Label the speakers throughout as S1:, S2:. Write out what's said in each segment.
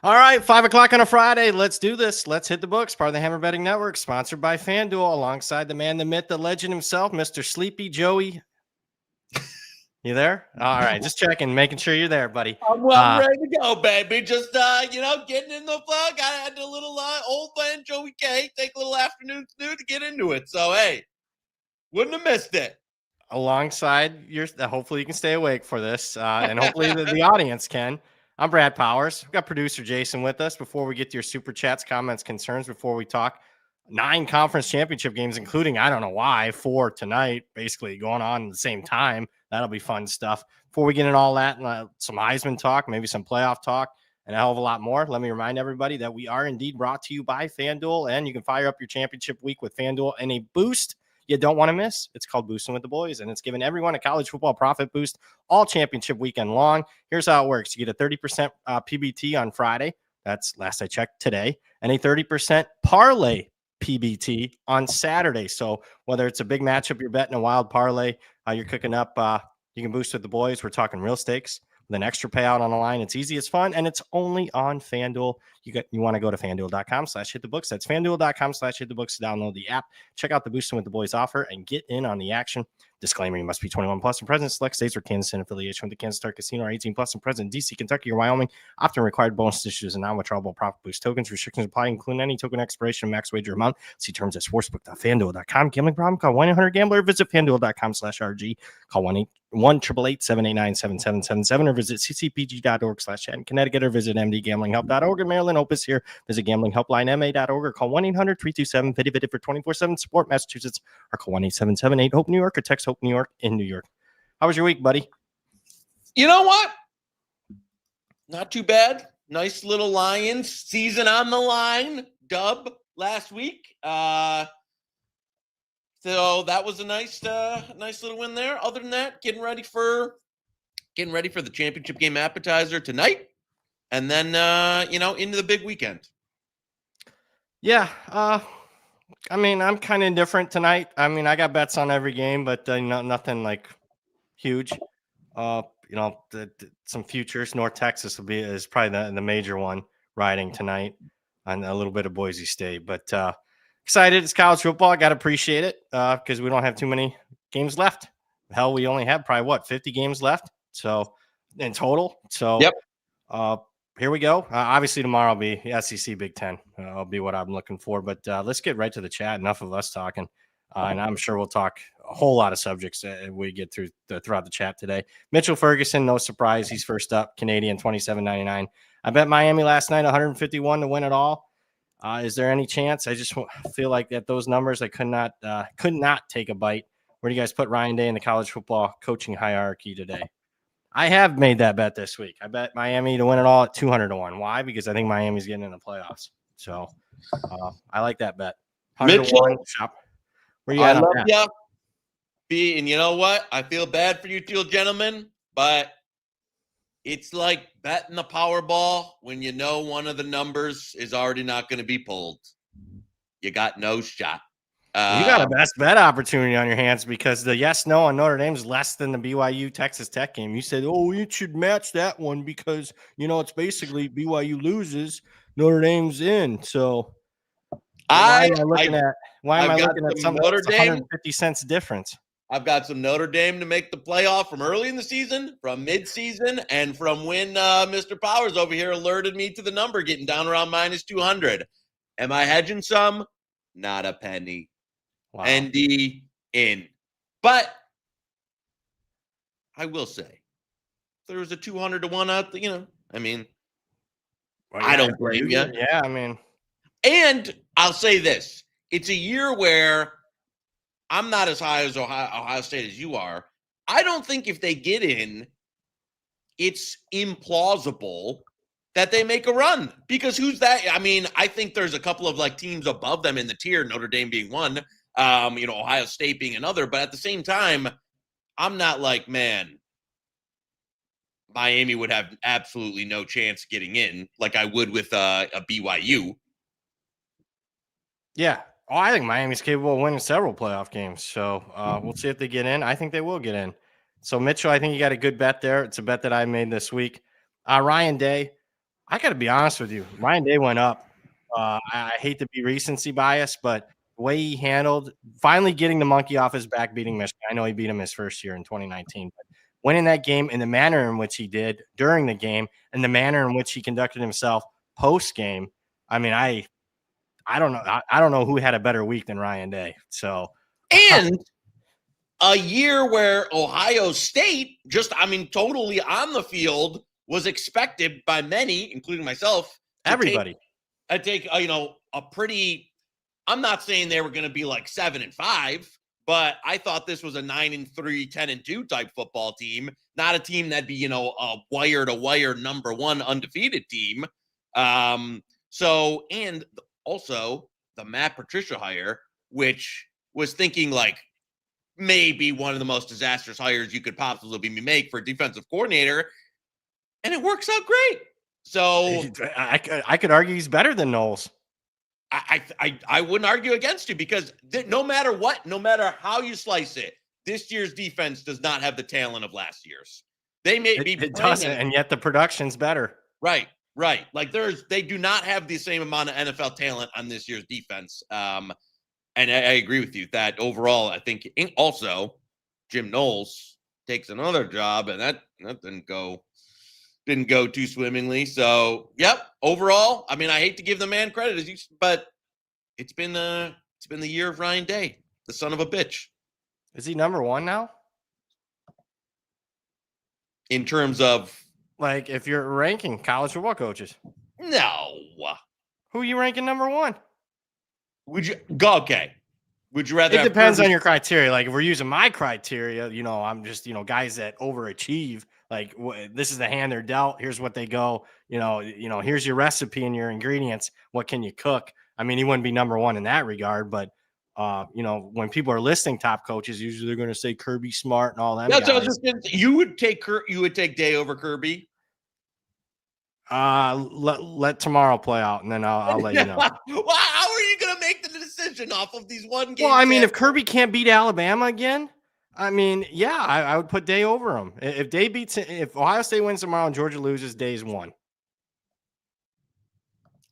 S1: All right, 5 o'clock on a Friday. Let's do this. Let's hit the books. Part of the Hammer Betting Network, sponsored by FanDuel, alongside the man, the myth, the legend himself, Mr. Sleepy Joey. You there? All right, just checking, making sure you're there, buddy.
S2: I'm ready to go, baby. Just getting in the flow. I had a little old man Joey K take a little afternoon snooze to get into it. So hey, wouldn't have missed it.
S1: Alongside your, hopefully you can stay awake for this, and hopefully the audience can. I'm Brad Powers. We've got producer Jason with us. Before we get to your super chats, comments, concerns, before we talk 9 conference championship games, including, I don't know why, 4 tonight, basically going on at the same time. That'll be fun stuff. Before we get in all that, some Heisman talk, maybe some playoff talk, and a hell of a lot more, let me remind everybody that we are indeed brought to you by FanDuel, and you can fire up your championship week with FanDuel and a boost you don't want to miss. It's called Boosting with the Boys, and it's giving everyone a college football profit boost all championship weekend long. Here's how it works. You get a 30% PBT on Friday. That's last I checked today, and a 30% parlay PBT on Saturday. So whether it's a big matchup, you're betting a wild parlay, you're cooking up, you can boost with the boys. We're talking real stakes with an extra payout on the line. It's easy, it's fun, and it's only on FanDuel. You want to go to FanDuel.com/hitthebooks. That's FanDuel.com/hitthebooks to download the app. Check out the Boosting with the Boys offer and get in on the action. Disclaimer, you must be 21 plus and present in select states or Kansas in affiliation with the Kansas Star Casino, or 18 plus and present in DC, Kentucky, or Wyoming. Often required bonus issues and non-withdrawable profit boost tokens. Restrictions apply, including any token expiration, max wager amount. See terms at sportsbook.fanduel.com. Gambling problem? Call 1-800-GAMBLER. Visit FanDuel.com/RG. Call 1-888-789-7777 or visit ccpg.org/chat in Connecticut, or visit mdgamblinghelp.org in Maryland. Opus here. Visit gamblinghelplinema.org or call 1-800-327-5050 for 24/7 support. Massachusetts, or call 1-877-8-HOPE New York, or text HOPE New York in New York. How was your week, buddy?
S2: You know what? Not too bad. Nice little Lions season on the line dub last week. So that was a nice little win there. Other than that, getting ready for the championship game appetizer tonight, and then into the big weekend.
S1: Yeah, I mean, I'm kind of indifferent tonight. I mean, I got bets on every game, but nothing like huge. Some futures. North Texas is probably the major one riding tonight, and a little bit of Boise State. But excited. It's college football. I got to appreciate it because we don't have too many games left. Hell, we only have probably 50 games left. So in total. So
S2: yep.
S1: Here we go. Obviously, tomorrow will be SEC Big Ten. Will be what I'm looking for. But let's get right to the chat. Enough of us talking. And I'm sure we'll talk a whole lot of subjects we get throughout the chat today. Mitchell Ferguson, no surprise. He's first up. Canadian, $27.99. I bet Miami last night, 151 to win it all. Is there any chance? I just feel like at those numbers, I could not take a bite. Where do you guys put Ryan Day in the college football coaching hierarchy today? I have made that bet this week. I bet Miami to win it all at 200 to 1. Why? Because I think Miami's getting in the playoffs. So I like that bet. 100
S2: Mitchell,
S1: to 1. Shop. Where you
S2: I
S1: at on
S2: love
S1: that?
S2: you. And you know what? I feel bad for you two gentlemen, but it's like betting the Powerball when you know one of the numbers is already not going to be pulled. You got no shot.
S1: You got a best bet opportunity on your hands because the yes-no on Notre Dame is less than the BYU-Texas Tech game. You said, you should match that one because, it's basically BYU loses, Notre Dame's in. So why am I looking at something that's 150 cents difference?
S2: I've got some Notre Dame to make the playoff from early in the season, from mid-season, and from when Mr. Powers over here alerted me to the number getting down around minus 200. Am I hedging some? Not a penny. Wow. ND in. But I will say, there was a 200 to 1 out there, I don't blame you.
S1: Yeah,
S2: And I'll say this. It's a year where I'm not as high as Ohio State as you are. I don't think if they get in, it's implausible that they make a run. Because who's that? I think there's a couple of teams above them in the tier, Notre Dame being one, Ohio State being another. But at the same time, I'm not like, man, Miami would have absolutely no chance getting in like I would with a BYU.
S1: Yeah. I think Miami's capable of winning several playoff games. So we'll see if they get in. I think they will get in. So, Mitchell, I think you got a good bet there. It's a bet that I made this week. Ryan Day, I got to be honest with you. Ryan Day went up. I hate to be recency bias, but the way he handled finally getting the monkey off his back, beating Michigan. I know he beat him his first year in 2019, but winning that game in the manner in which he did during the game and the manner in which he conducted himself post game. I mean, I don't know. I don't know who had a better week than Ryan Day. So,
S2: And a year where Ohio State totally on the field was expected by many, including myself, to
S1: everybody.
S2: take a pretty. I'm not saying they were going to be like 7-5, but I thought this was a 9-3, 10-2 type football team, not a team that'd be a wire to wire number one undefeated team. So and also the Matt Patricia hire, which was thinking like maybe one of the most disastrous hires you could possibly make for a defensive coordinator, and it works out great. So
S1: I could argue he's better than Knowles.
S2: I wouldn't argue against you because no matter what, no matter how you slice it, this year's defense does not have the talent of last year's. They may be
S1: it doesn't, and yet the production's better.
S2: Right. Like they do not have the same amount of NFL talent on this year's defense. And I agree with you that overall, I think also Jim Knowles takes another job, and that didn't go too swimmingly. So, yep. Overall, I mean, I hate to give the man credit, but it's been the year of Ryan Day, the son of a bitch.
S1: Is he number one now?
S2: In terms of,
S1: like, if you're ranking college football coaches,
S2: no.
S1: Who are you ranking number one?
S2: Would you go? Okay. Would you rather?
S1: It depends on your criteria. Like, if we're using my criteria, I'm just, guys that overachieve. Like, this is the hand they're dealt. Here's what they go. Here's your recipe and your ingredients. What can you cook? I mean, he wouldn't be number one in that regard, but when people are listing top coaches, usually they're going to say Kirby Smart and all that.
S2: Yeah, so you would take Day over Kirby.
S1: Let tomorrow play out, and then I'll let you know.
S2: Well, how are you going to make the decision off of these one games?
S1: Well, I mean, if Kirby can't beat Alabama again, I mean, yeah, I would put Day over him. If Ohio State wins tomorrow and Georgia loses, Day's won.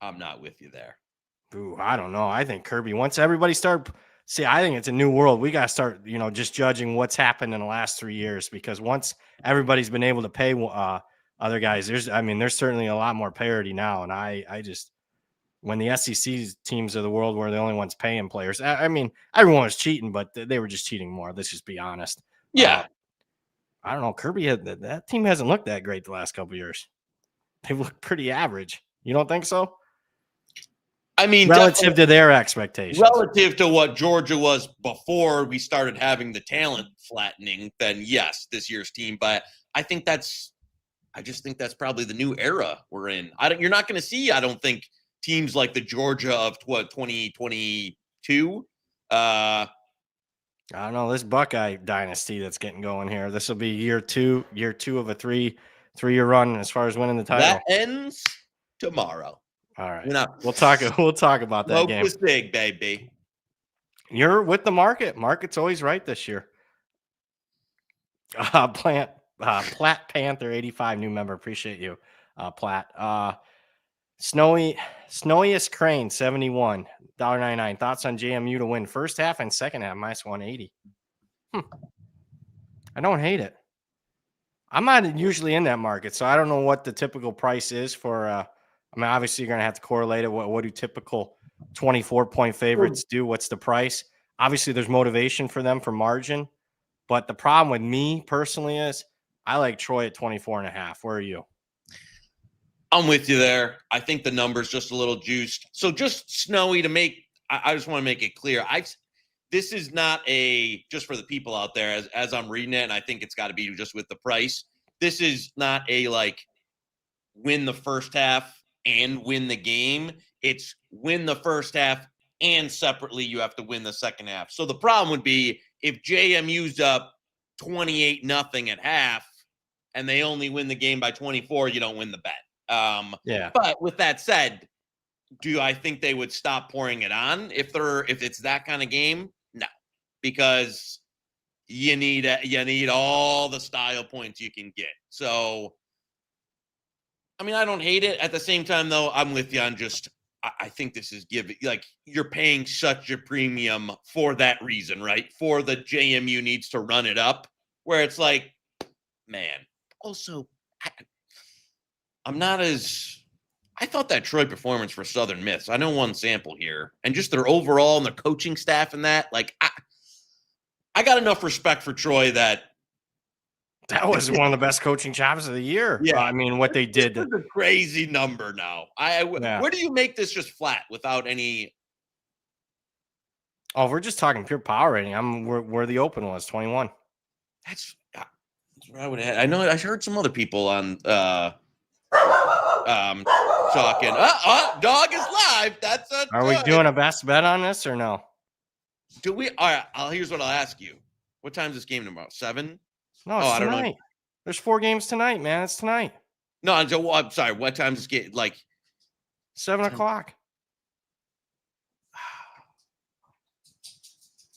S2: I'm not with you there.
S1: Ooh, I don't know. I think Kirby, once everybody I think it's a new world. We got to start, just judging what's happened in the last 3 years, because once everybody's been able to pay other guys, there's certainly a lot more parity now. And I just, when the SEC teams of the world were the only ones paying players, I mean, everyone was cheating, but they were just cheating more. Let's just be honest.
S2: Yeah.
S1: I don't know. Kirby, that team hasn't looked that great the last couple of years. They've looked pretty average. You don't think so?
S2: I mean,
S1: relative to their expectations,
S2: relative to what Georgia was before we started having the talent flattening, then yes, this year's team. But I just think that's probably the new era we're in. You're not going to see, I don't think, teams like the Georgia of 2022.
S1: I don't know, this Buckeye dynasty that's getting going here. This will be year two of a three-year run as far as winning the title.
S2: That ends tomorrow.
S1: All right. We'll talk about that game.
S2: Smoke big, baby.
S1: You're with the market. Market's always right this year. Platt Panther 85, new member. Appreciate you, Platt. Snowiest Crane 71, $1.99. Thoughts on JMU to win first half and second half -180. I don't hate it. I'm not usually in that market, so I don't know what the typical price is for. I mean, obviously, you're going to have to correlate it. What do typical 24-point favorites do? What's the price? Obviously, there's motivation for them for margin. But the problem with me personally is I like Troy at 24.5. Where are you?
S2: I'm with you there. I think the number's just a little juiced. So just Snowy I just want to make it clear. This is not just for the people out there as I'm reading it, and I think it's got to be just with the price. This is not a win the first half and win the game. It's win the first half and separately you have to win the second half. So the problem would be if JMU's up 28-0 at half and they only win the game by 24, you don't win the bet.
S1: Yeah.
S2: But with that said, do I think they would stop pouring it on if it's that kind of game? No, because you need all the style points you can get. So I mean, I don't hate it. At the same time, though, I'm with you on just. I think this is giving like you're paying such a premium for that reason, right? For the JMU needs to run it up, where it's like, man. Also, I'm not as. I thought that Troy performance for Southern Miss. I know one sample here, and just their overall and their coaching staff and that. Like, I got enough respect for Troy that
S1: was one of the best coaching jobs of the year.
S2: Yeah,
S1: I mean, what they did.
S2: This is a crazy number now.
S1: Yeah.
S2: Where do you make this just flat without any?
S1: Oh, we're just talking pure power rating. Where the open was 21.
S2: That's what I would have. I know I heard some other people on talking. Dog is live. That's a.
S1: Are we doing a best bet on this or no?
S2: Do we? All right. Here's what I'll ask you. What time is this game tomorrow? 7?
S1: No, it's
S2: I don't
S1: tonight.
S2: know.
S1: There's 4 games tonight, man. It's tonight.
S2: No, I'm sorry. What time is this game? Like
S1: 7 o'clock.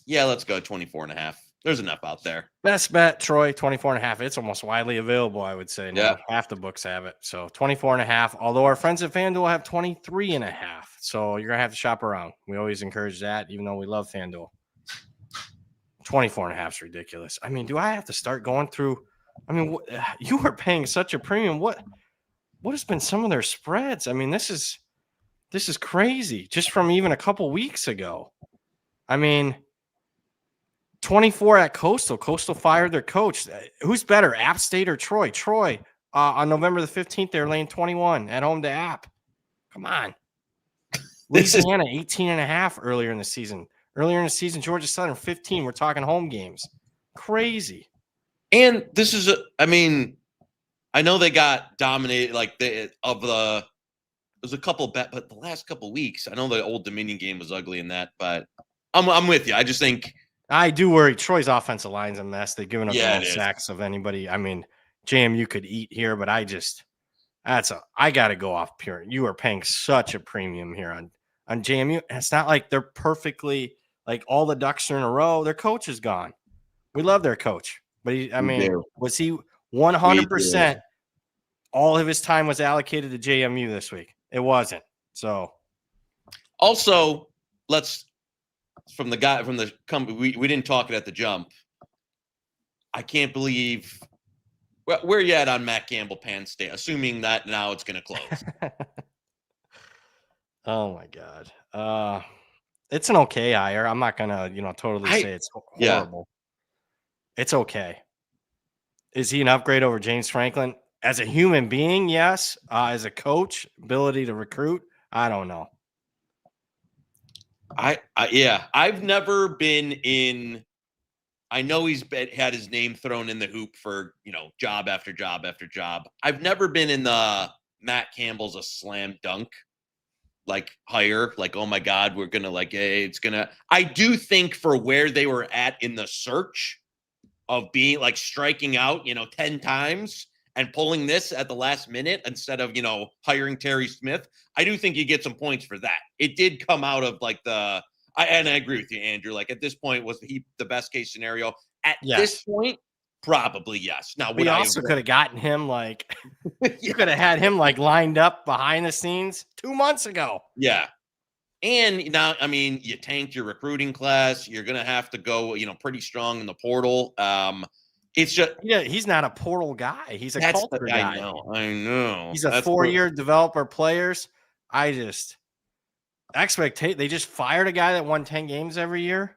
S2: Yeah, let's go 24.5. There's enough out there.
S1: Best bet, Troy, 24.5. It's almost widely available, I would say. Now.
S2: Yeah.
S1: Half the books have it. So 24.5. Although our friends at FanDuel have 23.5. So you're going to have to shop around. We always encourage that, even though we love FanDuel. 24.5 is ridiculous. I mean, do I have to start going through? I mean, you are paying such a premium. What has been some of their spreads? I mean, this is crazy. Just from even a couple weeks ago. I mean, 24 at Coastal. Coastal fired their coach. Who's better, App State or Troy? Troy, on November the 15th, they're laying 21 at home to App. Come on. Louisiana, 18.5 earlier in the season. Earlier in the season, Georgia Southern, 15. We're talking home games. Crazy.
S2: And this is, I know they got dominated, there's a couple bet, but the last couple weeks, I know the Old Dominion game was ugly in that, but I'm with you. I just think.
S1: I do worry. Troy's offensive line's a mess. They've given up the most
S2: is.
S1: sacks of anybody. I mean, JMU could eat here, but I got to go off pure. You are paying such a premium here on JMU. And it's not like they're perfectly, like all the ducks are in a row. Their coach is gone. We love their coach. But was he 100%? All of his time was allocated to JMU this week. It wasn't. So,
S2: also, from the company, we didn't talk it at the jump. I can't believe where you at on Matt Campbell, Penn State, assuming that now it's going to close.
S1: Oh my God. It's an okay hire. I'm not gonna, totally say it's horrible. Yeah. It's okay. Is he an upgrade over James Franklin? As a human being, yes. As a coach, ability to recruit, I don't know.
S2: I've never been in. I know he's had his name thrown in the hoop for job after job after job. I've never been in the Matt Campbell's a slam dunk hire. Oh my God, we're gonna it's gonna. I do think for where they were at in the search of being striking out 10 times and pulling this at the last minute instead of hiring Terry Smith, I do think you get some points for that. It did come out of and I agree with you, Andrew. At this point, was he the best case scenario? At this point, probably yes. Now,
S1: we also could have gotten him you could have had him lined up behind the scenes 2 months ago.
S2: Yeah. And now, you tanked your recruiting class. You're going to have to go, pretty strong in the portal. It's just
S1: he's not a portal guy. He's a culture guy.
S2: I know.
S1: He's a 4-year developer players. They just fired a guy that won 10 games every year.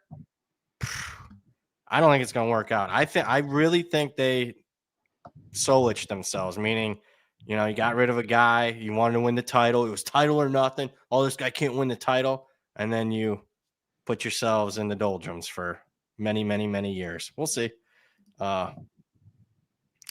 S1: I don't think it's going to work out. I really think they Solich themselves, meaning, you got rid of a guy, you wanted to win the title. It was title or nothing. Oh, this guy can't win the title. And then you put yourselves in the doldrums for many, many, many years. We'll see. I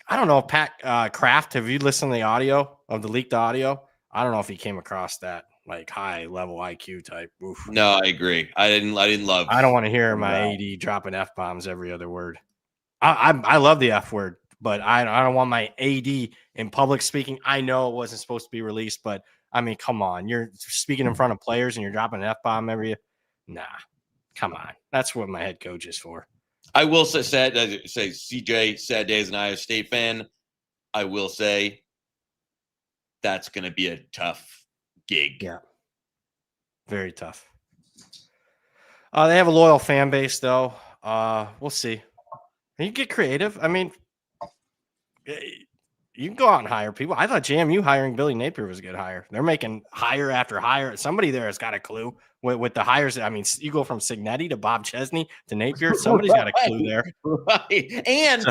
S1: don't know if Pat Kraft, have you listened to the audio of the leaked audio? I don't know if he came across that high level IQ type. Oof.
S2: No, I agree. I didn't love.
S1: I don't want to hear my AD dropping F-bombs every other word. I love the F word, but I don't want my AD in public speaking. I know it wasn't supposed to be released, but come on. You're speaking in front of players and you're dropping an F-bomb every. Nah, come on. That's what my head coach is for.
S2: I will say CJ, sad day as an Iowa State fan. I will say that's going to be a tough gig.
S1: Yeah. Very tough. They have a loyal fan base, though. We'll see. You can get creative. I mean, you can go out and hire people. I thought JMU hiring Billy Napier was a good hire. They're making hire after hire. Somebody there has got a clue with the hires. I mean, you go from Signetti to Bob Chesney to Napier. Somebody's got a clue there.
S2: Right. And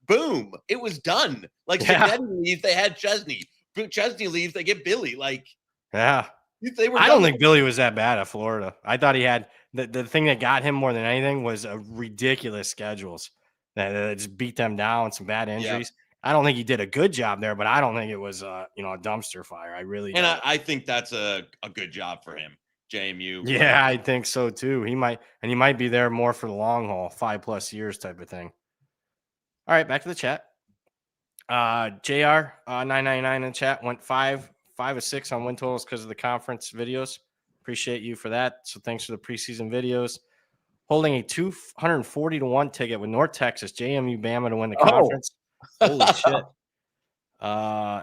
S2: boom, it was done. Signetti leaves, they had Chesney. Chesney leaves, they get Billy.
S1: Yeah. I don't think Billy was that bad at Florida. I thought he had the thing that got him more than anything was ridiculous schedules that just beat them down, some bad injuries. Yeah. I don't think he did a good job there, but I don't think it was a dumpster fire. I really don't.
S2: And I think that's a good job for him, JMU.
S1: Yeah, I think so too. He might be there more for the long haul, 5+ years type of thing. All right, back to the chat. JR 999 in the chat went 5 of 6 on win totals because of the conference videos. Appreciate you for that. So thanks for the preseason videos. Holding a 240-1 ticket with North Texas, JMU Bama to win the conference. Holy shit.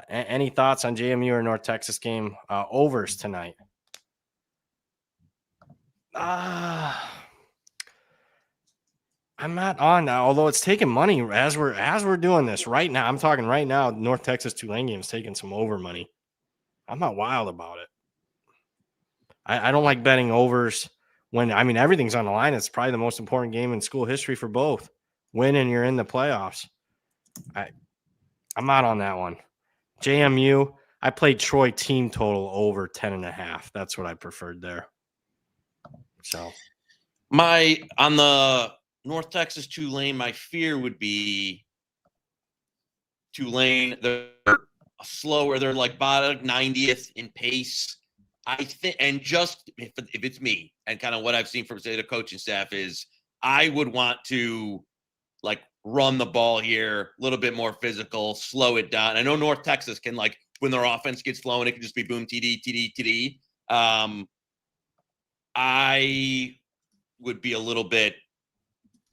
S1: Any thoughts on JMU or North Texas game overs tonight? I'm not on now, although it's taking money as we're doing this right now. I'm talking right now. North Texas Tulane game is taking some over money. I'm not wild about it. I don't like betting overs when everything's on the line. It's probably the most important game in school history for both. Win and you're in the playoffs. I'm not on that one. JMU, I played Troy team total over 10.5. That's what I preferred there. So
S2: on the North Texas Tulane, my fear would be Tulane. They're slower. They're about 90th in pace. I think, and just if it's me and kind of what I've seen from the coaching staff is, I would want to run the ball here, a little bit more physical, slow it down. I know North Texas can when their offense gets flowing, it can just be boom, TD, TD, TD. I would be a little bit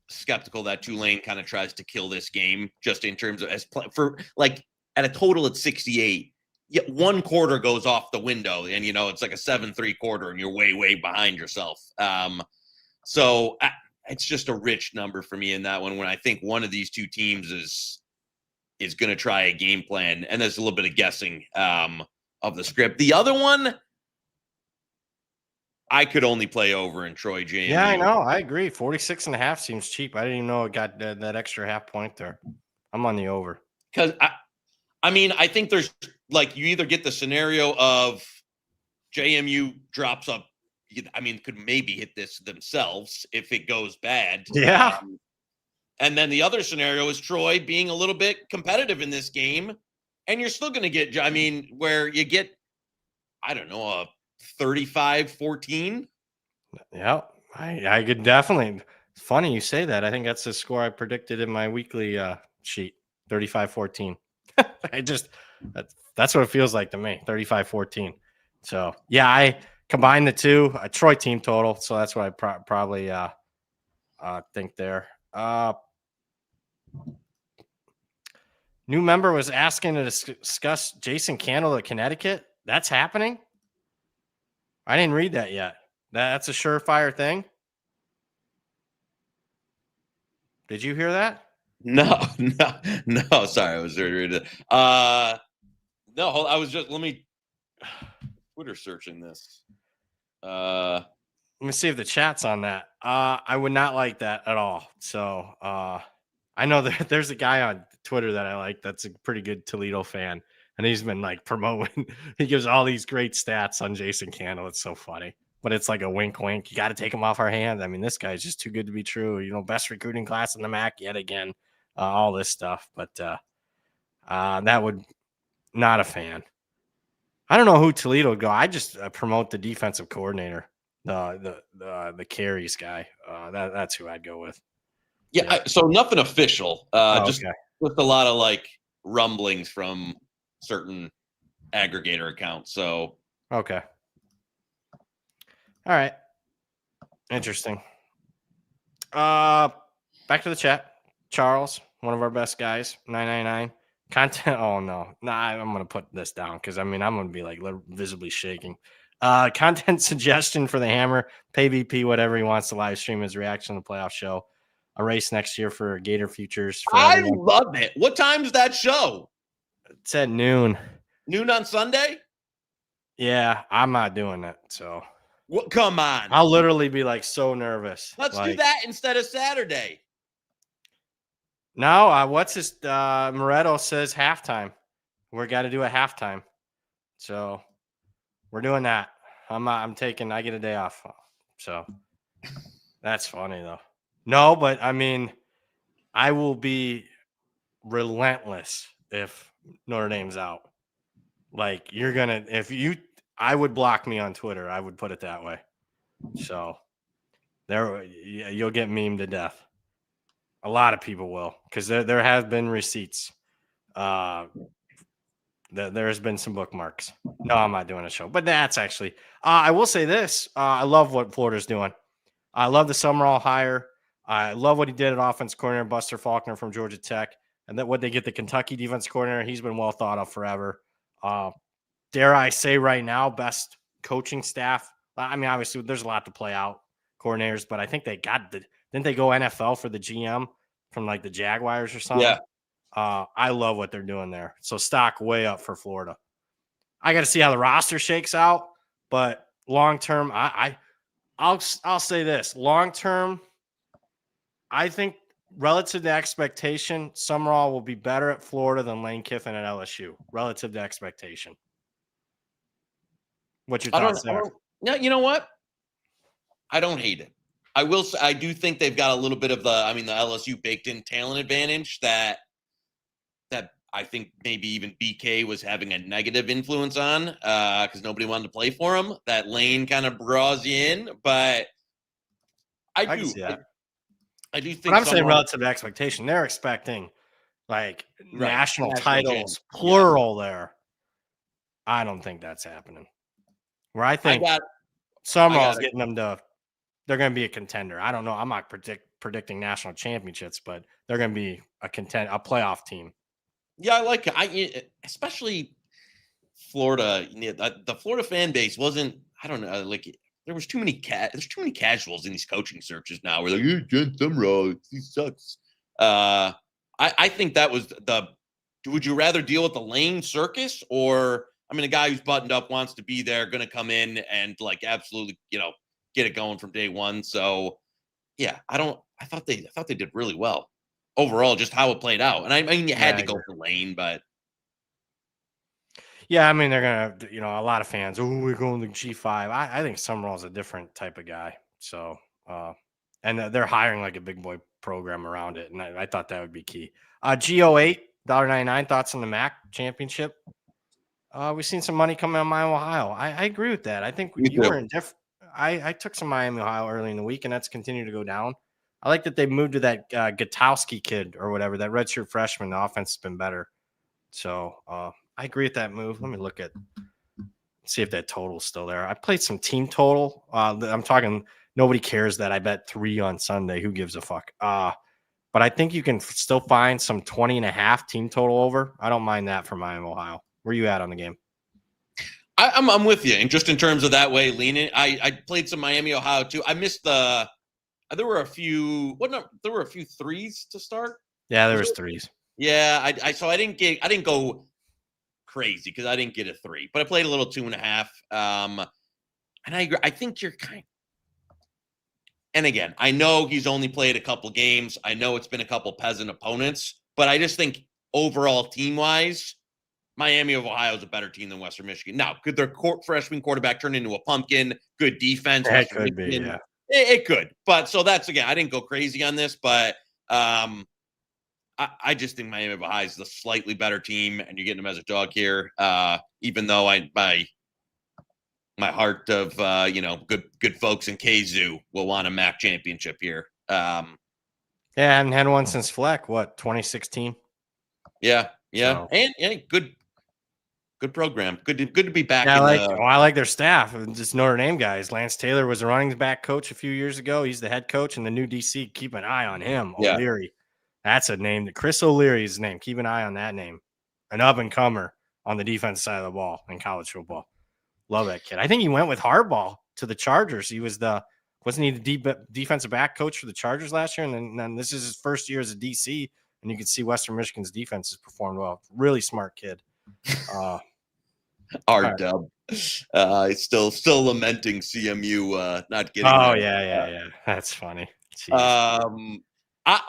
S2: skeptical that Tulane kind of tries to kill this game just in terms of at a total at 68. Yet one quarter goes off the window and it's like a 7-3 quarter and you're way, way behind yourself. So it's just a rich number for me in that one when I think one of these two teams is going to try a game plan and there's a little bit of guessing of the script. The other one, I could only play over in Troy JMU.
S1: Yeah, I know. I agree. 46.5 seems cheap. I didn't even know it got that extra half point there. I'm on the over.
S2: Because I think there's you either get the scenario of JMU drops up. Could maybe hit this themselves if it goes bad.
S1: Yeah.
S2: And then the other scenario is Troy being a little bit competitive in this game. And you're still going to get, where you get, I don't know, a 35-14.
S1: Yeah, I could definitely. It's funny you say that. I think that's the score I predicted in my weekly sheet, 35-14. That's what it feels like to me, 35-14. So, yeah, I combine the two, a Troy team total. So that's what I probably think there. New member was asking to discuss Jason Candle at Connecticut. That's happening? I didn't read that yet. That's a surefire thing? Did you hear that?
S2: No. Sorry, I was reading it. No, I was just, let me Twitter searching this.
S1: Let me see if the chat's on that. I would not like that at all. So I know there's a guy on Twitter that I like that's a pretty good Toledo fan. And he's been promoting. He gives all these great stats on Jason Candle. It's so funny. But it's like a wink, wink. You got to take him off our hands. This guy's just too good to be true. Best recruiting class in the MAC yet again. All this stuff. But that would not a fan. I don't know who Toledo would go. I just promote the defensive coordinator, the carries guy. That's who I'd go with.
S2: Yeah. So nothing official. Just a lot of rumblings from certain aggregator accounts. So
S1: okay. All right. Interesting. Back to the chat. Charles, one of our best guys, 999. Content. Oh no, I'm gonna put this down because I'm gonna be like visibly shaking. Content suggestion for the Hammer, pay VP, whatever he wants to live stream his reaction to the playoff show. A race next year for Gator futures for
S2: I
S1: everyone.
S2: love it. What time's that show?
S1: It's at noon.
S2: Noon on Sunday?
S1: Yeah, I'm not doing that. So
S2: What? Come on.
S1: I'll literally be like so nervous.
S2: Let's do that instead of Saturday.
S1: No, what's his Moretto says halftime. We're got to do a halftime. So we're doing that. I get a day off. So that's funny though. No, but I will be relentless if Notre Dame's out. Like I would block me on Twitter. I would put it that way. So you'll get memed to death. A lot of people will, because there have been receipts. There has been some bookmarks. No, I'm not doing a show, but that's actually. I will say this: I love what Florida's doing. I love the Summerall hire. I love what he did at offense coordinator, Buster Faulkner from Georgia Tech, and then what they get the Kentucky defense coordinator. He's been well thought of forever. Dare I say right now, best coaching staff. Obviously, there's a lot to play out, coordinators, but I think they didn't they go NFL for the GM from like the Jaguars or something?
S2: Yeah.
S1: I love what they're doing there. So stock way up for Florida. I got to see how the roster shakes out, but long term, I'll say this: long term, I think relative to expectation, Summerall will be better at Florida than Lane Kiffin at LSU. Relative to expectation. What's your thoughts there?
S2: No, you know what? I don't hate it. I will say, I do think they've got a little bit of the LSU baked in talent advantage that I think maybe even BK was having a negative influence on because nobody wanted to play for him. That Lane kind of draws you in, but I do
S1: see that.
S2: I do think.
S1: But I'm saying relative to expectation, they're expecting like national titles, plural there. I don't think that's happening. Where I think Summerall's getting them to, they're going to be a contender. I don't know. I'm not predicting national championships, but they're going to be a playoff team.
S2: Yeah, I like it. Especially Florida. The Florida fan base wasn't. I don't know. Like there's too many casuals in these coaching searches now. We're like, Jen Summerall, he sucks. I think that was would you rather deal with the Lane circus or a guy who's buttoned up, wants to be there, going to come in and like absolutely, get it going from day one. So yeah, I thought they did really well overall, just how it played out. And you had to go for Lane, but
S1: yeah, they're going to, a lot of fans, we're going to G5. I think Summerall's a different type of guy. So, and they're hiring like a big boy program around it. And I thought that would be key. G08, $1.99, thoughts on the MAC championship. We've seen some money coming on Miami, Ohio. I agree with that. I think you were indifferent. I took some Miami, Ohio early in the week, and that's continued to go down. I like that they moved to that Gutowski kid or whatever, that redshirt freshman. The offense has been better. So I agree with that move. Let me see if that total's still there. I played some team total. I'm talking nobody cares that I bet 3 on Sunday. Who gives a fuck? But I think you can still find some 20.5 team total over. I don't mind that for Miami, Ohio. Where you at on the game?
S2: I'm with you, and just in terms of that way leaning, I played some Miami, Ohio too. I missed there were a few. There were a few threes to start.
S1: Yeah, there was threes.
S2: Yeah, I didn't go crazy because I didn't get a 3, but I played a little 2.5. And I agree. I think you're and again, I know he's only played a couple games. I know it's been a couple peasant opponents, but I just think overall team wise, Miami of Ohio is a better team than Western Michigan. Now, could their freshman quarterback turn into a pumpkin? Good defense.
S1: That could be, yeah.
S2: It could. But so that's, again, I didn't go crazy on this, but I just think Miami of Ohio is the slightly better team, and you're getting them as a dog here. Even though my heart of, good folks in KZoo will want a MAC championship here.
S1: Yeah, I haven't had one since Fleck, 2016?
S2: Yeah. So. And good program. Good to be back.
S1: Yeah, I like their staff. Just Notre Dame guys. Lance Taylor was a running back coach a few years ago. He's the head coach, and the new DC. Keep an eye on him. Yeah. O'Leary. That's a name. Chris O'Leary is his name. Keep an eye on that name. an up-and-comer on the defense side of the ball in college football. Love that kid. I think he went with Harbaugh to the Chargers. He was wasn't he the defensive back coach for the Chargers last year? And then this is his first year as a DC, and you can see Western Michigan's defense has performed well. Really smart kid.
S2: R-Dub. Still lamenting CMU not getting
S1: Oh,
S2: there.
S1: yeah. That's funny.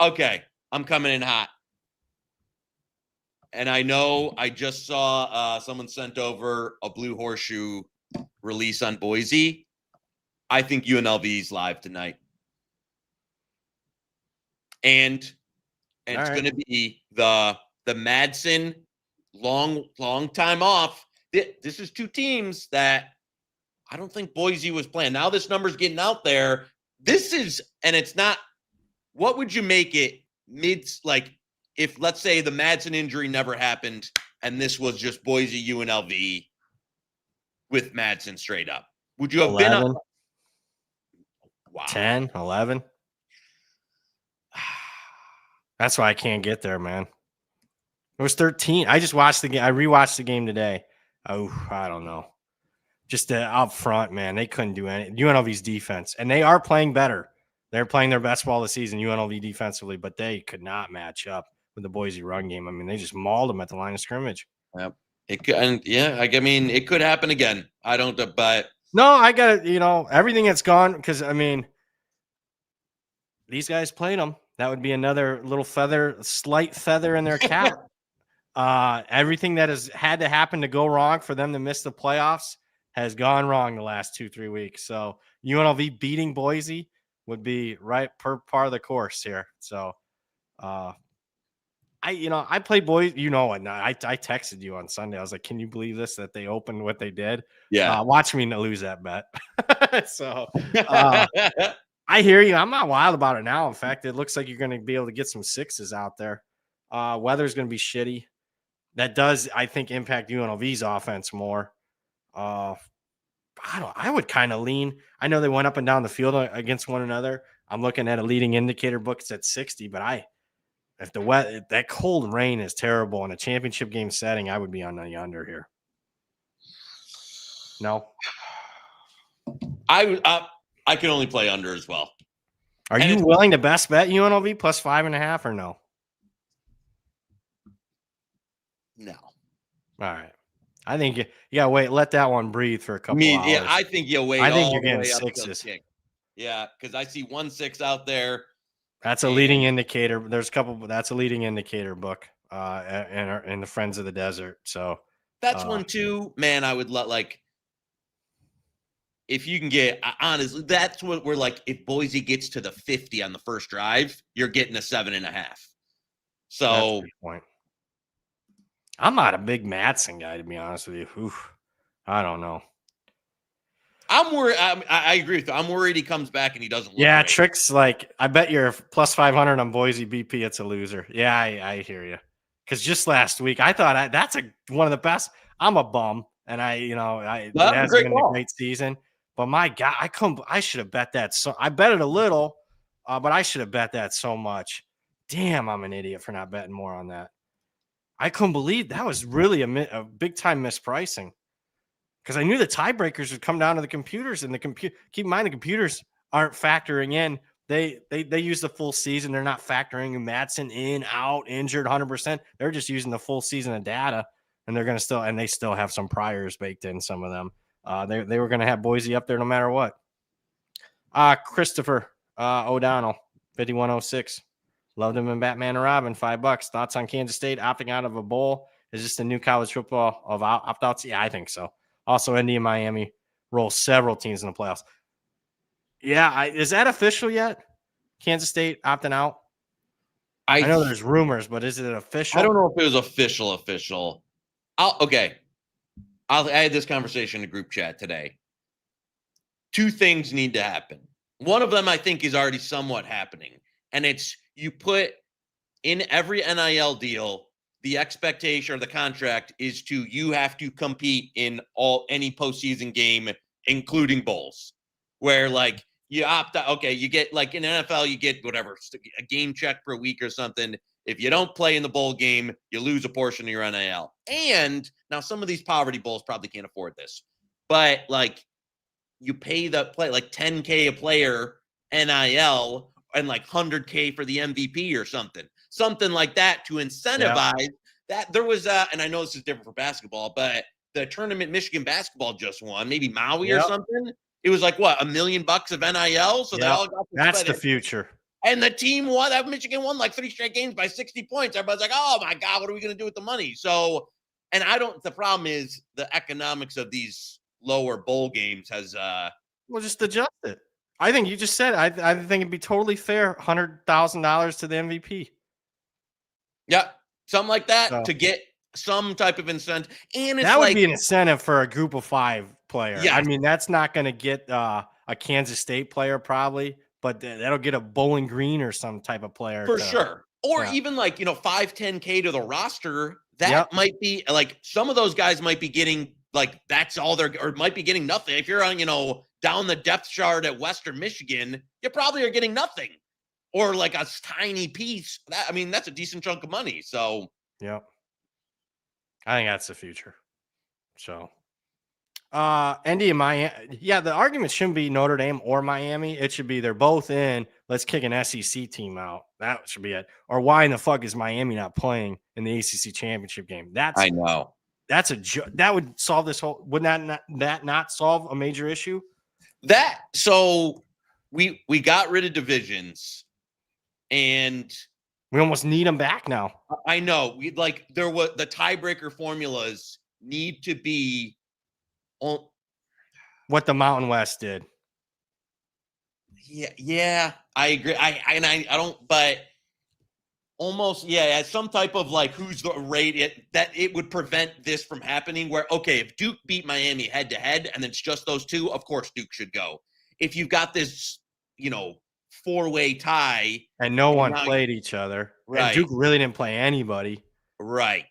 S2: Okay. I'm coming in hot. And I know I just saw someone sent over a Blue Horseshoe release on Boise. I think UNLV is live tonight. And it's going to be the Madsen long time off. This is two teams that I don't think Boise was playing. Now this number's getting out there. It's not, what would you make it if, let's say, the Madsen injury never happened and this was just Boise UNLV with Madsen straight up? Would you have
S1: 11,
S2: been up? Wow.
S1: 10, 11? That's why I can't get there, man. It was 13. I just watched the game. I rewatched the game today. Oh, I don't know. Just out front, man, they couldn't do anything. UNLV's defense, and they are playing better. They're playing their best ball this season, UNLV defensively, but they could not match up with the Boise run game. I mean, they just mauled them at the line of scrimmage.
S2: Yep. It could happen again. I don't, but
S1: no, I got it. Everything that's gone because these guys played them. That would be another little slight feather in their cap. Everything that has had to happen to go wrong for them to miss the playoffs has gone wrong the last 2-3 weeks. So UNLV beating Boise would be right per part of the course here. So, I played Boise. I texted you on Sunday. I was like, "Can you believe this? That they opened what they did?"
S2: Yeah.
S1: Watch me lose that bet. So, I hear you. I'm not wild about it now. In fact, it looks like you're going to be able to get some sixes out there. Weather's going to be shitty. That does, I think, impact UNLV's offense more. I would kind of lean. I know they went up and down the field against one another. I'm looking at a leading indicator book. It's at 60, but if that cold rain is terrible in a championship game setting, I would be on the under here. No,
S2: I can only play under as well.
S1: Are you willing to best bet UNLV plus 5.5 or no?
S2: No.
S1: All right. I think you gotta wait. Let that one breathe for a couple hours.
S2: Yeah, I think you wait.
S1: I think you're getting sixes.
S2: Yeah, because I see 1-6 out there.
S1: That's a leading indicator. There's a couple. That's a leading indicator book. In the Friends of the Desert. So
S2: that's one too. Man, I would if you can get honestly, that's what we're like. If Boise gets to the 50 on the first drive, you're getting a 7.5. So
S1: that's a good point. I'm not a big Madsen guy, to be honest with you. Oof, I don't know.
S2: I'm worried. I agree with you. I'm worried he comes back and he doesn't look
S1: Yeah,
S2: great.
S1: Tricks I bet you're plus 500 on Boise BP. It's a loser. Yeah, I hear you. Because just last week, I thought that's one of the best. I'm a bum, and it hasn't been a great season. But my God, I should have bet that. So I bet it a little, but I should have bet that so much. Damn, I'm an idiot for not betting more on that. I couldn't believe that was really a big time mispricing. Because I knew the tiebreakers would come down to the computers, and keep in mind the computers aren't factoring in. They use the full season. They're not factoring Madsen in, out, injured, 100%. They're just using the full season of data, and they still have some priors baked in. Some of them, they were going to have Boise up there no matter what. Christopher O'Donnell, 5106, loved him in Batman and Robin, $5. Thoughts on Kansas State opting out of a bowl? Is this the new college football of opt-outs? Yeah, I think so. Also, Indy and Miami roll several teams in the playoffs. Yeah, is that official yet? Kansas State opting out? I know there's rumors, but is it official?
S2: I don't know if it was official. I had this conversation in the group chat today. Two things need to happen. One of them I think is already somewhat happening, and it's you put in every NIL deal, the expectation or the contract is you have to compete in any postseason game, including bowls, where you opt out. Okay, you get in NFL, you get whatever, a game check per week or something. If you don't play in the bowl game, you lose a portion of your NIL. And now some of these poverty bowls probably can't afford this, but like you pay the play like $10K a player NIL and like $100K for the MVP or something like that to incentivize that. There was and I know this is different for basketball, but the tournament Michigan basketball just won, maybe Maui or something. It was like what, $1 million of NIL, so they all got to
S1: that's the future.
S2: And the team won. That Michigan won like 3 straight games by 60 points. Everybody's like, "Oh my god, what are we going to do with the money?" So, and I don't. The problem is the economics of these lower bowl games has.
S1: Well, just adjust it. I think you just said. I think it'd be totally fair. $100,000 to the MVP.
S2: Yeah, something like that to get some type of incentive. And it's
S1: that would be an incentive for a group of 5 player.
S2: Yeah,
S1: I mean that's not going to get a Kansas State player probably. But that'll get a Bowling Green or some type of player.
S2: For sure. Or even like, 5, 10K to the roster. That might be like some of those guys might be getting like that's all they're or might be getting nothing. If you're on, down the depth chart at Western Michigan, you probably are getting nothing. Or like a tiny piece. That's a decent chunk of money. So
S1: I think that's the future. So Indy and Miami. Yeah, the argument shouldn't be Notre Dame or Miami. It should be they're both in. Let's kick an SEC team out. That should be it. Or why in the fuck is Miami not playing in the ACC championship game?
S2: I know.
S1: That's that would solve this whole. Wouldn't that not solve a major issue?
S2: So we got rid of divisions, and
S1: we almost need them back now.
S2: I know. There was the tiebreaker formulas need to be.
S1: What the Mountain West did.
S2: Yeah, I agree. I don't, but almost, some type of like who's the rate that it would prevent this from happening. Where if Duke beat Miami head to head, and it's just those two, of course Duke should go. If you've got this, 4-way tie,
S1: and no one played each other,
S2: right?
S1: And Duke really didn't play anybody,
S2: right?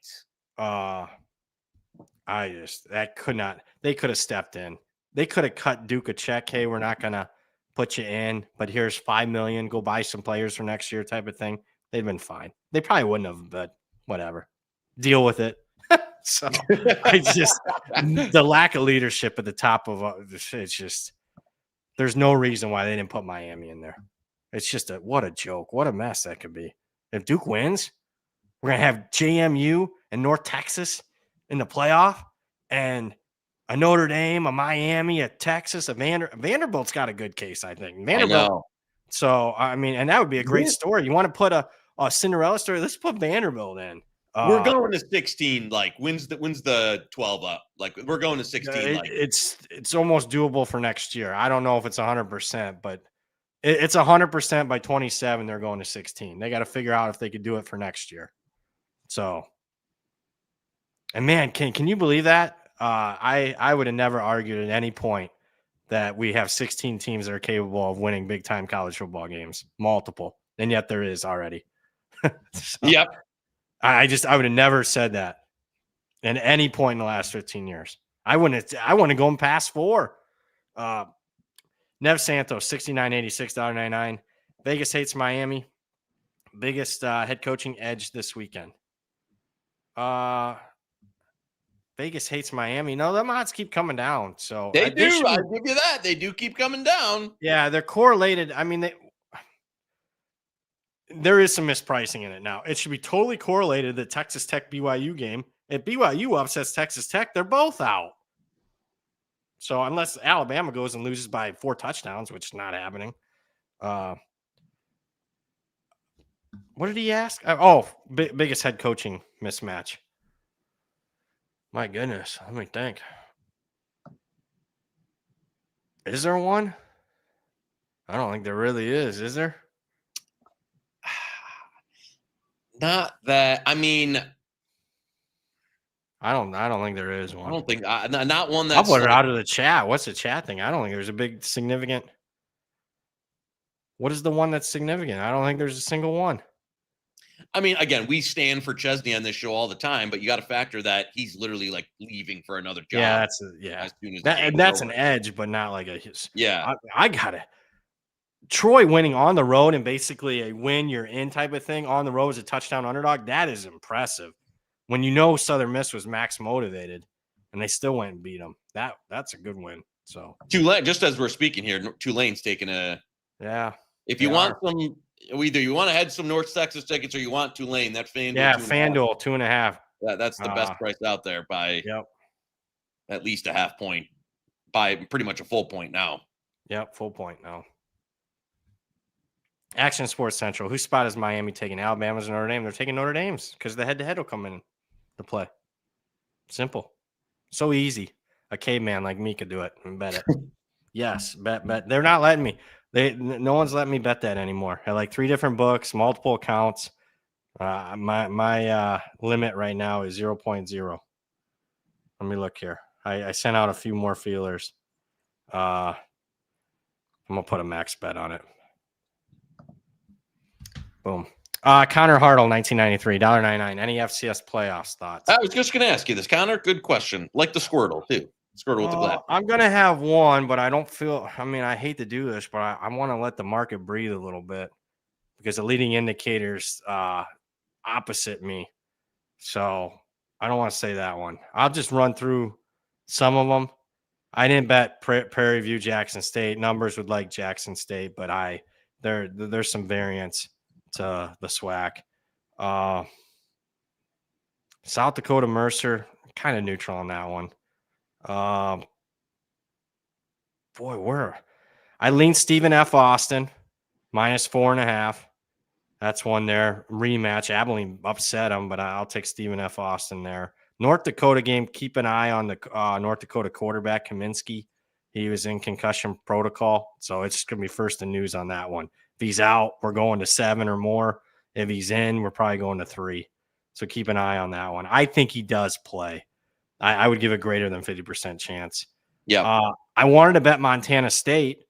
S1: They could have stepped in. They could have cut Duke a check. Hey, we're not going to put you in, but here's $5 million. Go buy some players for next year type of thing. They'd been fine. They probably wouldn't have, but whatever. Deal with it. So the lack of leadership at the top of it's just, there's no reason why they didn't put Miami in there. It's just what a joke. What a mess that could be. If Duke wins, we're going to have JMU and North Texas in the playoff, and a Notre Dame, a Miami, a Texas, a Vanderbilt's got a good case, I think. Vanderbilt. I know. So, and that would be a great story. You want to put a Cinderella story? Let's put Vanderbilt in.
S2: We're going to 16. Like wins the 12 up. Like we're going to 16.
S1: It's almost doable for next year. I don't know if it's 100%, but it's 100% by 27. They're going to 16. They got to figure out if they could do it for next year. So, and man, can you believe that? I would have never argued at any point that we have 16 teams that are capable of winning big time college football games, multiple, and yet there is already.
S2: Yep.
S1: I would have never said that at any point in the last 15 years. I want to go past 4. Nev Santos, $69.86, $1.99. Vegas hates Miami. Biggest head coaching edge this weekend. Vegas hates Miami. No, the odds keep coming down. So
S2: they do. I'll give you that. They do keep coming down.
S1: Yeah, they're correlated. There is some mispricing in it now. It should be totally correlated. The Texas Tech BYU game. If BYU upsets Texas Tech, they're both out. So unless Alabama goes and loses by 4 touchdowns, which is not happening. What did he ask? Biggest head coaching mismatch. My goodness. Let me think. Is there one? I don't think there really is there?
S2: Not that.
S1: I don't think there is one.
S2: I don't think not one
S1: that's. I'll put it out of the chat. What's the chat thing? I don't think there's a big significant. What is the one that's significant? I don't think there's a single one.
S2: Again, we stand for Chesney on this show all the time, but you got to factor that he's literally like leaving for another job.
S1: Yeah, that's an edge, but not like a.
S2: Yeah,
S1: I got it. Troy winning on the road and basically a win you're in type of thing on the road as a touchdown underdog, that is impressive. When you know Southern Miss was max motivated and they still went and beat them, that's a good win. So
S2: Tulane, just as we're speaking here, Tulane's taking a.
S1: Yeah.
S2: If you want some, either you want to head some North Texas tickets or you want Tulane, that FanDuel.
S1: Yeah, FanDuel 2.5.
S2: That's the best price out there by at least a half point, by pretty much a full point now.
S1: Yep, full point now. Action Sports Central. Whose spot is Miami taking? Alabama's or Notre Dame? They're taking Notre Dame's because the head-to-head will come in to play. Simple. So easy. A caveman like me could do it and bet it. Yes, bet. They're not letting me. No one's letting me bet that anymore. I like 3 different books, multiple accounts. My limit right now is 0.0. Let me look here. I sent out a few more feelers. I'm gonna put a max bet on it. Boom. Connor Hartle, 1993, $1.99. Any FCS playoffs thoughts?
S2: I was just going to ask you this, Connor. Good question. Like the Squirtle, too. Squirtle with the glass.
S1: I'm going to have one, but I don't feel – I mean, I hate to do this, but I want to let the market breathe a little bit because the leading indicators opposite me. So I don't want to say that one. I'll just run through some of them. I didn't bet Prairie View, Jackson State. Numbers would like Jackson State, but there's some variance to the SWAC. South Dakota Mercer, kind of neutral on that one. I lean Stephen F. Austin, -4.5. That's one there. Rematch. Abilene upset them, but I'll take Stephen F. Austin there. North Dakota game, keep an eye on the North Dakota quarterback, Kaminsky. He was in concussion protocol, so it's just going to be first in news on that one. If he's out, we're going to 7 or more. If he's in, we're probably going to 3. So keep an eye on that one. I think he does play. I would give a greater than 50% chance.
S2: Yeah.
S1: I wanted to bet Montana State,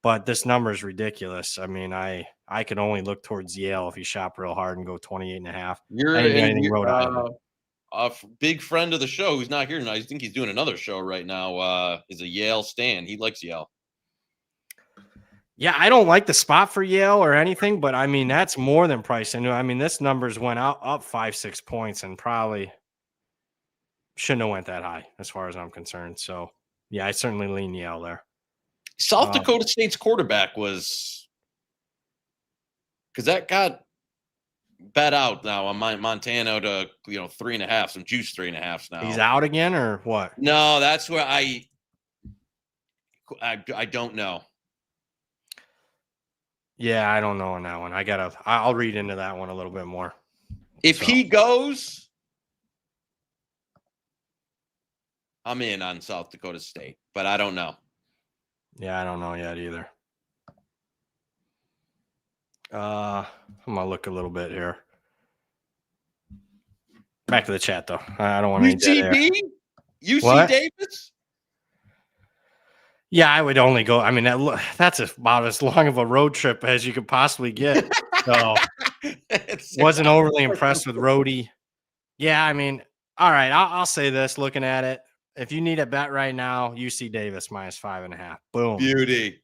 S1: but this number is ridiculous. I mean, I could only look towards Yale if you shop real hard and go 28.5.
S2: You're a big friend of the show who's not here tonight. I think he's doing another show right now. Is a Yale stan. He likes Yale.
S1: Yeah, I don't like the spot for Yale or anything, but I mean, that's more than price. I mean, this numbers went up 5-6 points and probably shouldn't have went that high as far as I'm concerned. So, yeah, I certainly lean Yale there.
S2: South Dakota State's quarterback was – because that got bet out now on Montana to 3.5, some juice 3.5 now.
S1: He's out again or what?
S2: No, that's where I don't know.
S1: Yeah, I don't know on that one. I'll read into that one a little bit more.
S2: If he goes, I'm in on South Dakota State, but I don't know.
S1: Yeah, I don't know yet either. I'm gonna look a little bit here. Back to the chat though. I don't want to
S2: UC Davis.
S1: Yeah, I would only go. I mean, that's about as long of a road trip as you could possibly get. So, wasn't overly impressed with Rhodey. Yeah, I mean, all right. I'll say this. Looking at it, if you need a bet right now, UC Davis -5.5. Boom,
S2: beauty.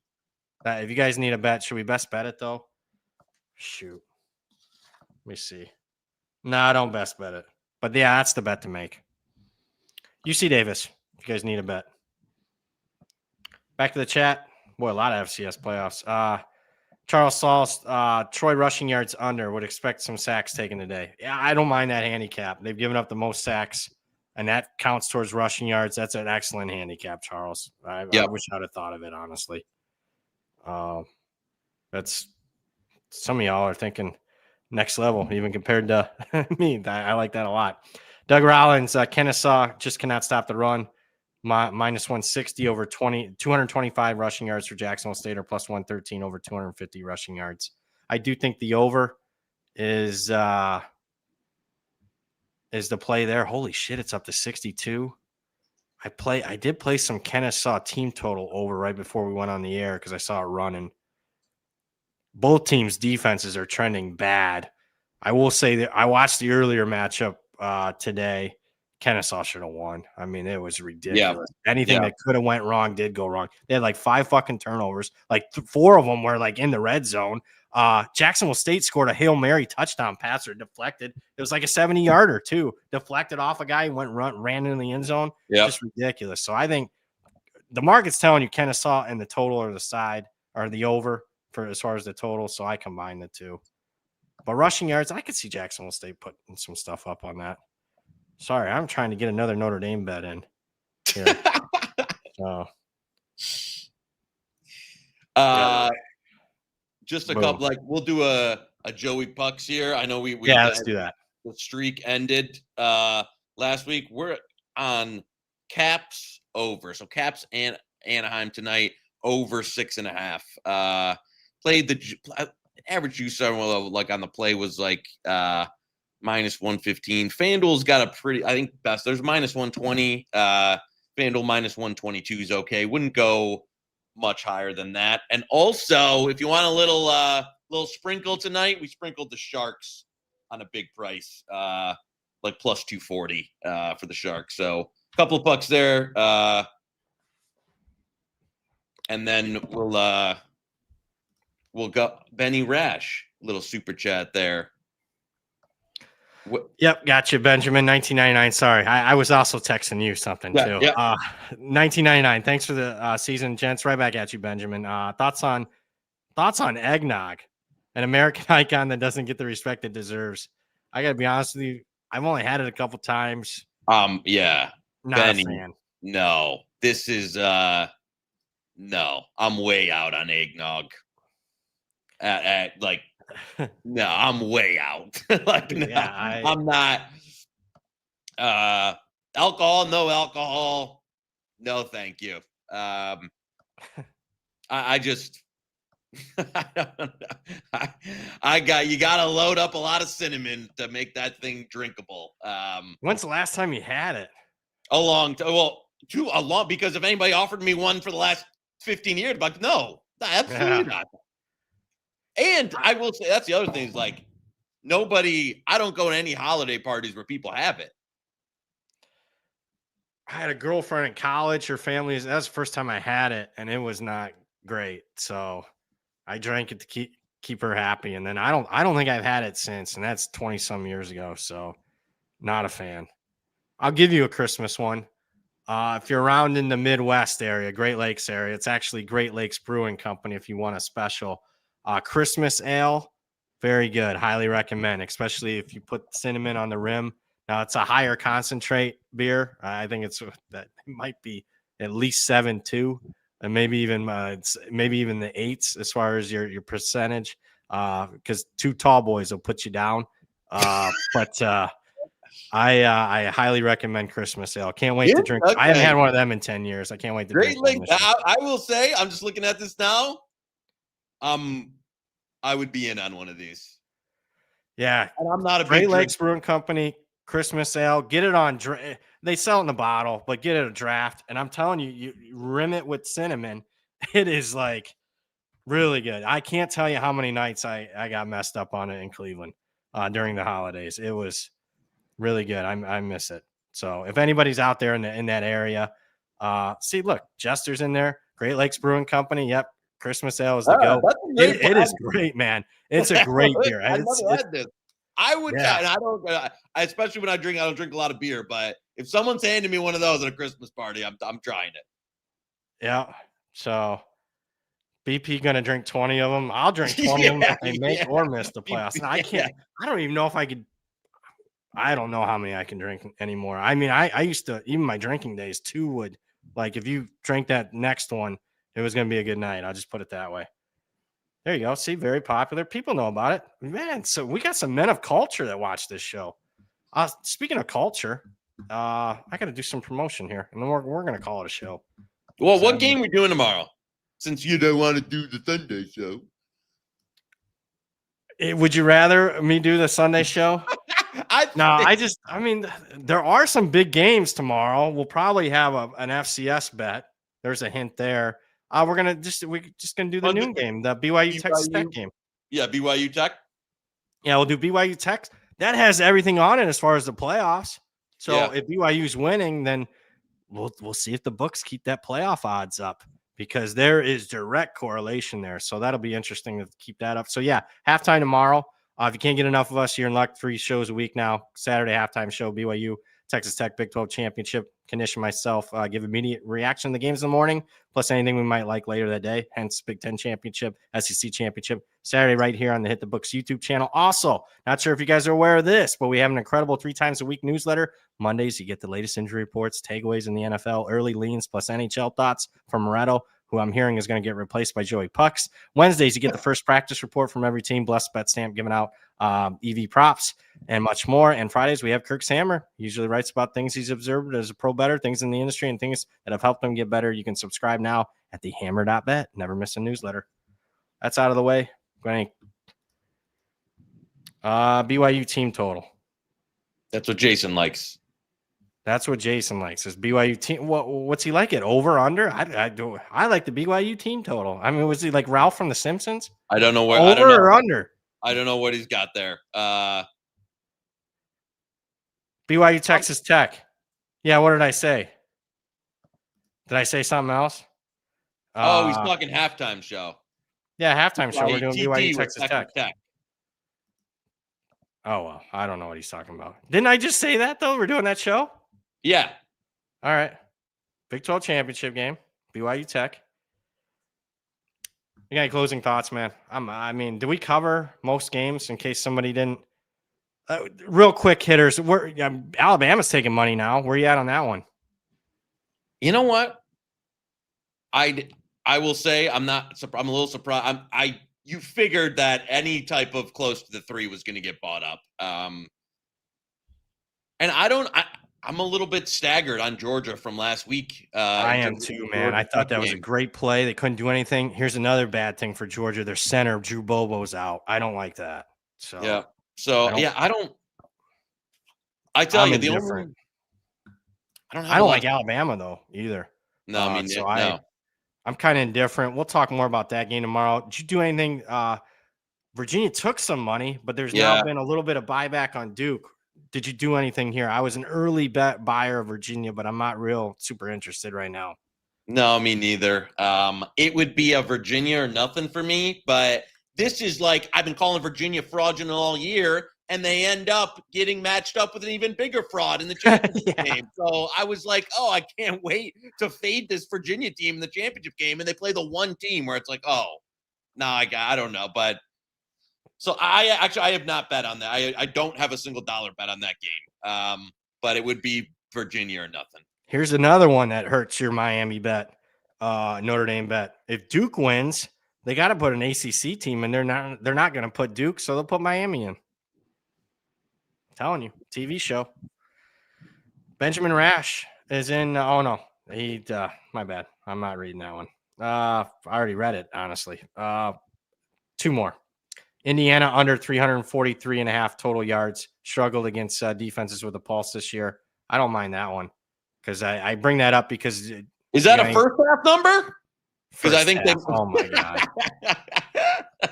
S1: If you guys need a bet, should we best bet it though? Shoot, let me see. No, I don't best bet it. But yeah, that's the bet to make. UC Davis. If you guys need a bet. Back to the chat. Boy, a lot of FCS playoffs. Charles Sauls, Troy rushing yards under. Would expect some sacks taken today. Yeah, I don't mind that handicap. They've given up the most sacks, and that counts towards rushing yards. That's an excellent handicap, Charles. I wish I'd have thought of it, honestly. That's some of y'all are thinking next level, even compared to me. I like that a lot. Doug Rollins, Kennesaw just cannot stop the run. -160 over 225 rushing yards for Jacksonville State, or +113 over 250 rushing yards. I do think the over is the play there. Holy shit, it's up to 62. I did play some Kennesaw team total over right before we went on the air because I saw it running. Both teams' defenses are trending bad. I will say that I watched the earlier matchup today. Kennesaw should have won. I mean, it was
S2: Yeah.
S1: ridiculous. Anything
S2: Yeah.
S1: that could have went wrong did go wrong. They had like 5 fucking turnovers. Like 4 of them were like in the red zone. Jacksonville State scored a Hail Mary touchdown pass or deflected. It was like a 70-yarder too. Deflected off a guy, ran into the end zone.
S2: Yep.
S1: Just ridiculous. So I think the market's telling you Kennesaw and the total or the side or the over for as far as the total. So I combine the two. But rushing yards, I could see Jacksonville State putting some stuff up on that. Sorry, I'm trying to get another Notre Dame bet in here. So,
S2: just a couple. Like we'll do a Joey Pucks here. I know we
S1: let's do that.
S2: The streak ended last week. We're on Caps over. So Caps and Anaheim tonight over 6.5. Played the average juice like on the play was like minus 115. FanDuel's got a pretty, I think best. There's minus 120. FanDuel minus 122 is okay. Wouldn't go much higher than that. And also, if you want a little sprinkle tonight, we sprinkled the Sharks on a big price, like plus 240 for the Sharks. So a couple of bucks there. And then we'll go Benny Rash, little super chat there.
S1: Yep, got you, Benjamin. 1999. Sorry, I was also texting you something too.
S2: Yeah.
S1: 1999. Thanks for the season, gents. Right back at you, Benjamin. Thoughts on eggnog, an American icon that doesn't get the respect it deserves. I gotta be honest with you. I've only had it a couple times.
S2: Yeah.
S1: Not
S2: Benny,
S1: a fan.
S2: No, this is no. I'm way out on eggnog. Like. No, I'm way out. Like, no,
S1: yeah,
S2: I'm not. Alcohol, no alcohol. No, thank you. I just, I don't know. You got to load up a lot of cinnamon to make that thing drinkable.
S1: When's the last time you had it?
S2: A long time. Well, a long, because if anybody offered me one for the last 15 years, I'm like, no, absolutely not. And I will say that's the other thing is like I don't go to any holiday parties where people have it.
S1: I had a girlfriend in college. Her family that's the first time I had it, and it was not great. So I drank it to keep her happy. And then I don't think I've had it since, and that's 20 some years ago. So not a fan. I'll give you a Christmas one. If you're around in the Midwest area, Great Lakes area, it's actually Great Lakes Brewing Company. If you want a special Christmas ale, very good. Highly recommend, especially if you put cinnamon on the rim. Now it's a higher concentrate beer. I think it might be at least 7.2, and maybe even the 8s as far as your percentage. Because 2 tall boys will put you down. But I highly recommend Christmas ale. Can't wait to drink. Okay. I haven't had one of them in 10 years. I can't wait to drink.
S2: I will say, I'm just looking at this now. I would be in on one of these.
S1: Yeah.
S2: And I'm not a
S1: Great Lakes Brewing Company, Christmas ale. Get it on. They sell it in the bottle, but get it a draft. And I'm telling you, you rim it with cinnamon. It is like really good. I can't tell you how many nights I got messed up on it in Cleveland during the holidays. It was really good. I miss it. So if anybody's out there in that area, see, look, Jester's in there. Great Lakes Brewing Company. Yep. Christmas ale is the go. It is great, man. It's a great beer.
S2: I never had this. I would, and I don't, especially when I don't drink a lot of beer. But if someone's handing me one of those at a Christmas party, I'm trying it.
S1: Yeah. So BP gonna drink 20 of them. I'll drink 20 of them if they make or miss the playoffs. And I can't. I don't even know if I could. I don't know how many I can drink anymore. I mean, I used to, even my drinking days, 2 would, like, if you drink that next one, it was going to be a good night. I'll just put it that way. There you go. See, very popular. People know about it. Man, so we got some men of culture that watch this show. Speaking of culture, I got to do some promotion here, and then we're going to call it a show.
S2: Well, what game are we doing tomorrow? Since you don't want to do the Sunday show.
S1: Would you rather me do the Sunday show? I mean, there are some big games tomorrow. We'll probably have an FCS bet. There's a hint there. We're just gonna do the noon game, the BYU-Texas Tech game.
S2: Yeah, BYU Tech.
S1: Yeah, we'll do BYU Tech. That has everything on it as far as the playoffs. So if BYU's winning, then we'll see if the books keep that playoff odds up, because there is direct correlation there. So that'll be interesting to keep that up. So yeah, halftime tomorrow. If you can't get enough of us, you're in luck. 3 shows a week now. Saturday halftime show, BYU, Texas Tech, Big 12 championship. Knish and myself give immediate reaction to the games in the morning, plus anything we might like later that day. Hence Big 10 championship, SEC championship. Saturday right here on the Hit the Books YouTube channel. Also, not sure if you guys are aware of this, but we have an incredible 3 times a week newsletter. Mondays, you get the latest injury reports, takeaways in the NFL, early leans, plus NHL thoughts from Moretto, who I'm hearing is going to get replaced by Joey Pucks. Wednesdays, you get the first practice report from every team, blessed bet stamp giving out EV props and much more. And Fridays, we have Kirk's Hammer. He usually writes about things he's observed as a pro bettor, things in the industry, and things that have helped him get better. You can subscribe now at thehammer.bet. Never miss a newsletter. That's out of the way. BYU team total.
S2: That's what Jason likes.
S1: That's what Jason likes. Is BYU team? What's he like it? Over under? I like the BYU team total. I mean, was he like Ralph from The Simpsons?
S2: I don't know where.
S1: Over
S2: I don't know.
S1: or under?
S2: I don't know what he's got there.
S1: BYU Texas Tech. Yeah, what did I say? Did I say something else?
S2: He's talking halftime show.
S1: Yeah, halftime show. We're doing BYU Texas Tech. Oh, well, I don't know what he's talking about. Didn't I just say that, though? We're doing that show?
S2: Yeah.
S1: All right. Big 12 championship game, BYU Tech. You got any closing thoughts, man? I mean, did we cover most games in case somebody didn't? Real quick hitters. Alabama's taking money now. Where are you at on that one?
S2: You know what? I will say I'm a little surprised. You figured that any type of close to the 3 was going to get bought up. And I'm a little bit staggered on Georgia from last week.
S1: I am too, man. I thought that was a great play. They couldn't do anything. Here's another bad thing for Georgia. Their center, Drew Bobo's out. I don't like that. So
S2: yeah. So I tell you, the only
S1: I don't like Alabama though either.
S2: No, I mean,
S1: so
S2: no.
S1: I'm kind of indifferent. We'll talk more about that game tomorrow. Did you do anything? Virginia took some money, but there's now been a little bit of buyback on Duke. Did you do anything here? I was an early bet buyer of Virginia, but I'm not real super interested right now.
S2: No, me neither. It would be a Virginia or nothing for me, but this is like I've been calling Virginia fraudulent all year, and they end up getting matched up with an even bigger fraud in the championship game. So I was like, oh, I can't wait to fade this Virginia team in the championship game, and they play the one team where it's like, oh, no, I don't know, but. So I have not bet on that. I don't have a single dollar bet on that game. But it would be Virginia or nothing.
S1: Here's another one that hurts your Miami bet, Notre Dame bet. If Duke wins, they got to put an ACC team, and they're not going to put Duke, so they'll put Miami in. I'm telling you, TV show. Benjamin Rash is in. Oh no, my bad. I'm not reading that one. I already read it, honestly. 2 more. Indiana under 343.5 total yards. Struggled against defenses with a pulse this year. I don't mind that one because I bring that up because
S2: is that a first half number? Because I think
S1: oh my god.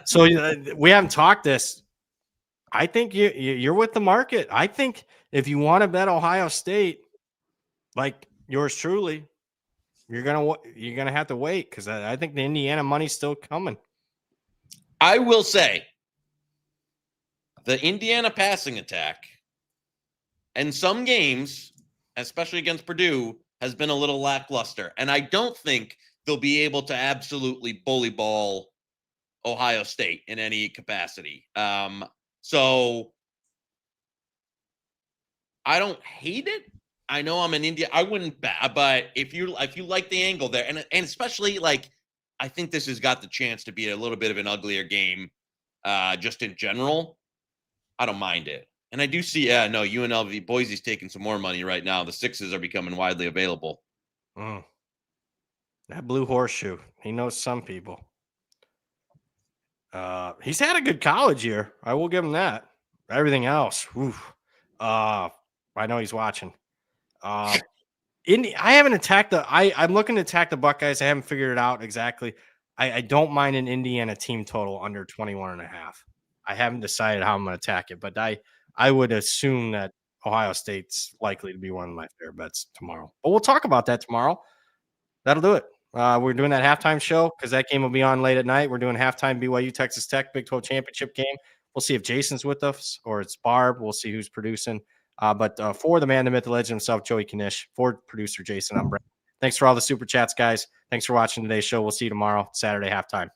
S1: So we haven't talked this. I think you're with the market. I think if you want to bet Ohio State, like yours truly, you're gonna have to wait because I think the Indiana money's still coming.
S2: I will say. The Indiana passing attack in some games, especially against Purdue, has been a little lackluster. And I don't think they'll be able to absolutely bully ball Ohio State in any capacity. So I don't hate it. I know I'm in India. I wouldn't bet, but if you like the angle there, and especially like I think this has got the chance to be a little bit of an uglier game just in general. I don't mind it. And I do see, UNLV, Boise's taking some more money right now. The 6s are becoming widely available.
S1: That blue horseshoe. He knows some people. He's had a good college year. I will give him that. Everything else, I know he's watching. I haven't attacked I'm looking to attack the Buckeyes. I haven't figured it out exactly. I don't mind an Indiana team total under 21.5. I haven't decided how I'm going to attack it, but I would assume that Ohio State's likely to be one of my favorite bets tomorrow. But we'll talk about that tomorrow. That'll do it. We're doing that halftime show because that game will be on late at night. We're doing halftime BYU-Texas Tech Big 12 championship game. We'll see if Jason's with us or it's Barb. We'll see who's producing. But for the man, the myth, the legend himself, Joey Knish, for producer Jason, I'm Brett. Thanks for all the super chats, guys. Thanks for watching today's show. We'll see you tomorrow, Saturday halftime.